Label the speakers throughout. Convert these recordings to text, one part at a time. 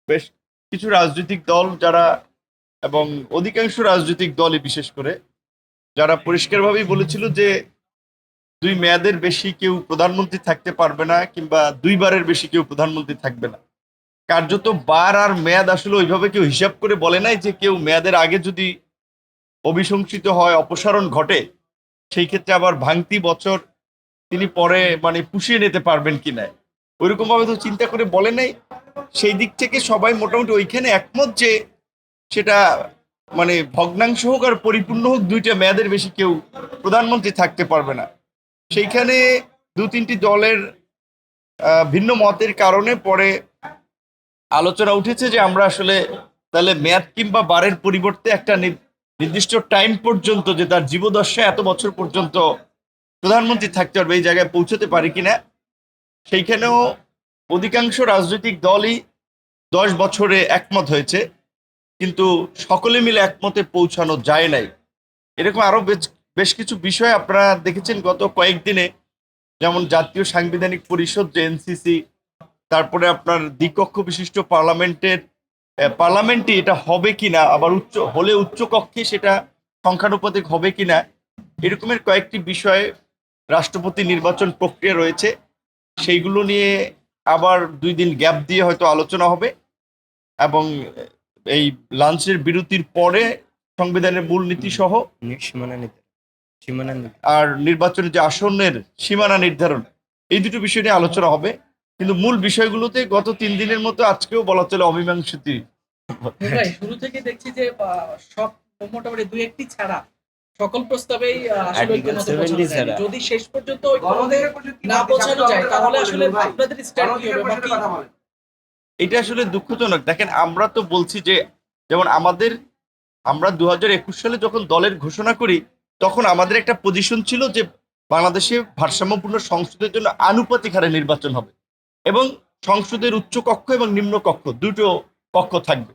Speaker 1: বেশ কিছু রাজনৈতিক দল যারা এবং অধিকাংশ রাজনৈতিক দলই বিশেষ করে যারা পরিষ্কারভাবেই বলেছিল যে 2 মেয়াদের বেশি কেউ প্রধানমন্ত্রী থাকতে পারবে না, কিংবা 2বারের বেশি কেউ প্রধানমন্ত্রী থাকবে না। কার্যত বার আর মেয়াদ আসলে ওইভাবে কেউ হিসাব করে বলে নাই যে কেউ মেয়াদের আগে যদি অভিশংসিত হয়, অপসারণ ঘটে, সেই ক্ষেত্রে আবার ভাঙতি বছর তিনি পরে মানে পুষিয়ে নিতে পারবেন কিনা, ওইরকম ভাবে তো চিন্তা করে বলে নাই। সেই দিক থেকে সবাই মোটামুটি ওইখানে একমত যে সেটা মানে ভগ্নাংশ হোক আর পরিপূর্ণ হোক, 2টা মেয়াদের বেশি কেউ প্রধানমন্ত্রী থাকতে পারবে না। সেইখানে 2-3টি দলের ভিন্ন মতের কারণে পরে আলোচনা উঠেছে যে আমরা আসলে তাহলে মেয়াদ কিংবা বারের পরিবর্তে একটা নির্দিষ্ট টাইম পর্যন্ত, যে তার জীবদশায় এত বছর পর্যন্ত প্রধানমন্ত্রী থাকতে পারবে, এই জায়গায় পৌঁছতে পারি কিনা। সেইখানেও অধিকাংশ রাজনৈতিক দলই 10 বছরে একমত হয়েছে, কিন্তু সকলে মিলে একমতে পৌঁছানো যায় নাই। এরকম আরো বেশ বেশ কিছু বিষয় আপনারা দেখেছেন গত কয়েকদিনে, যেমন জাতীয় সাংবিধানিক পরিষদ যে এনসিসি, তারপরে আপনার দ্বিকক্ষ বিশিষ্ট পার্লামেন্টে এটা হবে কিনা, আবার উচ্চ কক্ষে সেটা সংখ্যানুপাতিক হবে কিনা, এরকমের কয়েকটি বিষয়ে রাষ্ট্রপতি নির্বাচন প্রক্রিয়া রয়েছে। সেইগুলো নিয়ে আবার 2 দিন গ্যাপ দিয়ে হয়তো আলোচনা হবে, এবং এই লাঞ্চের বিরতির পরে সংবিধানের মূলনীতি সহ
Speaker 2: সীমানা
Speaker 1: আর নির্বাচনের যে আসনের সীমানা নির্ধারণ, এই দুটো বিষয় নিয়ে আলোচনা হবে। কিন্তু মূল বিষয়গুলোতে গত 3 দিনের মতো আজকেও বলা চলে অমীমাংসিত।
Speaker 3: ভাই শুরু থেকে দেখছি যে সব মোটামুটি 2-1টি ছাড়া সকল প্রস্তাবেই আসলে
Speaker 2: Article
Speaker 3: ঐকমত্যে
Speaker 2: 70
Speaker 3: পৌঁছানো যায়নি।
Speaker 2: ছাড়া।
Speaker 3: যদি শেষ পর্যন্ত ঐকমত্যে না পৌঁছানো যায় তাহলে আসলে আপনাদের স্ট্যান্ড কি হবে বা কি?
Speaker 1: এটা আসলে দুঃখজনক। দেখেন, আমরা তো বলছি যে যেমন আমরা 2021 সালে যখন দলের ঘোষণা করি, তখন আমাদের একটা পজিশন ছিল যে বাংলাদেশে ভারসাম্যপূর্ণ সংসদের জন্য আনুপাতিক হারে নির্বাচন হবে, এবং সংসদের উচ্চ কক্ষ এবং নিম্ন কক্ষ দুটো কক্ষ থাকবে।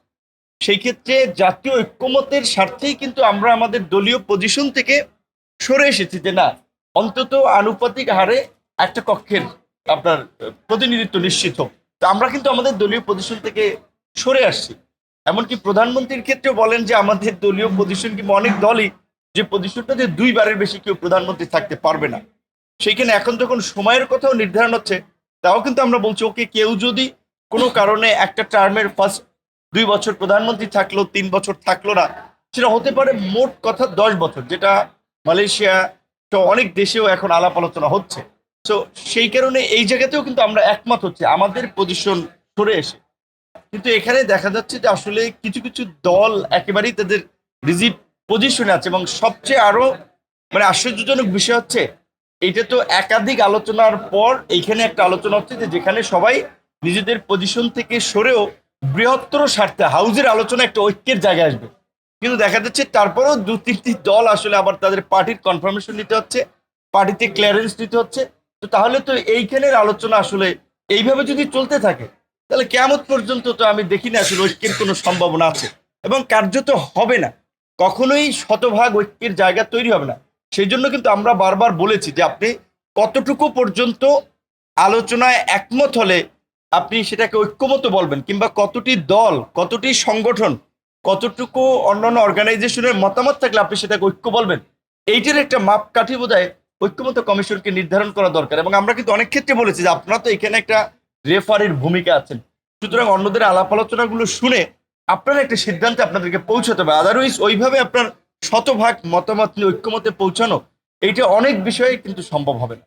Speaker 1: সেই ক্ষেত্রে জাতীয় ঐক্যমতের স্বার্থেই কিন্তু আমরা আমাদের দলীয় পজিশন থেকে সরে এসেছি যে না, অন্তত আনুপাতিক হারে একটা কক্ষের আপনার প্রতিনিধিত্ব নিশ্চিত হোক। তো আমরা কিন্তু আমাদের দলীয় পজিশন থেকে সরে আসছি। এমনকি প্রধানমন্ত্রীর ক্ষেত্রেও বলেন যে আমাদের দলীয় পজিশন কিংবা অনেক দলই যে পজিশনটা যে 2বারের বেশি কেউ প্রধানমন্ত্রী থাকতে পারবে না। সেইখানে এখন যখন সময়ের কথাও নির্ধারণ হচ্ছে, তাও কিন্তু আমরা বলছি ওকে, কেউ যদি কোনো কারণে একটা টার্মের ফার্স্ট 2 বছর প্রধানমন্ত্রী থাকলো, 3 বছর থাকলো না, সেটা হতে পারে মোট কথা 10 বছর, যেটা মালয়েশিয়া তো অনেক দেশেও এখন আলাপ আলোচনা হচ্ছে। তো সেই কারণে এই জায়গাতেও কিন্তু আমরা একমত হচ্ছে আমাদের পজিশন সরে এসে। কিন্তু এখানে দেখা যাচ্ছে যে আসলে কিছু কিছু দল একেবারেই তাদের রিজিড পজিশনে আছে, এবং সবচেয়ে আরো মানে আশ্চর্যজনক বিষয় হচ্ছে, এইটা তো একাধিক আলোচনার পর এইখানে একটা আলোচনা হচ্ছে যে যেখানে সবাই নিজেদের পজিশন থেকে সরেও বৃহত্তর স্বার্থে হাউজের আলোচনা একটা ঐক্যের জায়গায় আসবে। কিন্তু দেখা যাচ্ছে তারপরেও 2-3টি দল আসলে আবার তাদের পার্টির কনফার্মেশন নিতে হচ্ছে, পার্টিতে ক্লিয়ারেন্স নিতে হচ্ছে। তো তাহলে তো এইখানের আলোচনা আসলে এইভাবে যদি চলতে থাকে, তাহলে কেয়ামত পর্যন্ত তো আমি দেখি না আসলে ঐক্যের কোনো সম্ভাবনা আছে, এবং কার্যত হবে না। কখনোই শতভাগ ঐক্যের জায়গা তৈরি হবে না। সেই জন্য কিন্তু আমরা বারবার বলেছি যে আপনি কতটুকু পর্যন্ত আলোচনায় একমত হলে আপনি সেটাকে ঐক্যমত বলবেন, কিংবা কতটি দল, কতটি সংগঠন, কতটুকু অন্যান্য অর্গানাইজেশনের মতামত থাকলে আপনি সেটাকে ঐক্য বলবেন, এইটার একটা মাপকাঠি বোধহয় ঐক্যমত কমিশনকে নির্ধারণ করা দরকার। এবং আমরা কিন্তু অনেক ক্ষেত্রে বলেছি যে আপনারা তো এখানে একটা রেফারির ভূমিকা আছেন, সুতরাং অন্যদের আলাপ আলোচনাগুলো শুনে আপনারা একটা সিদ্ধান্তে আপনাদেরকে পৌঁছাতে হবে। আদারওয়াইজ ওইভাবে আপনার শতভাগ মতামত নিয়ে ঐক্যমতে পৌঁছানো, এইটা অনেক বিষয়ে কিন্তু সম্ভব হবে না।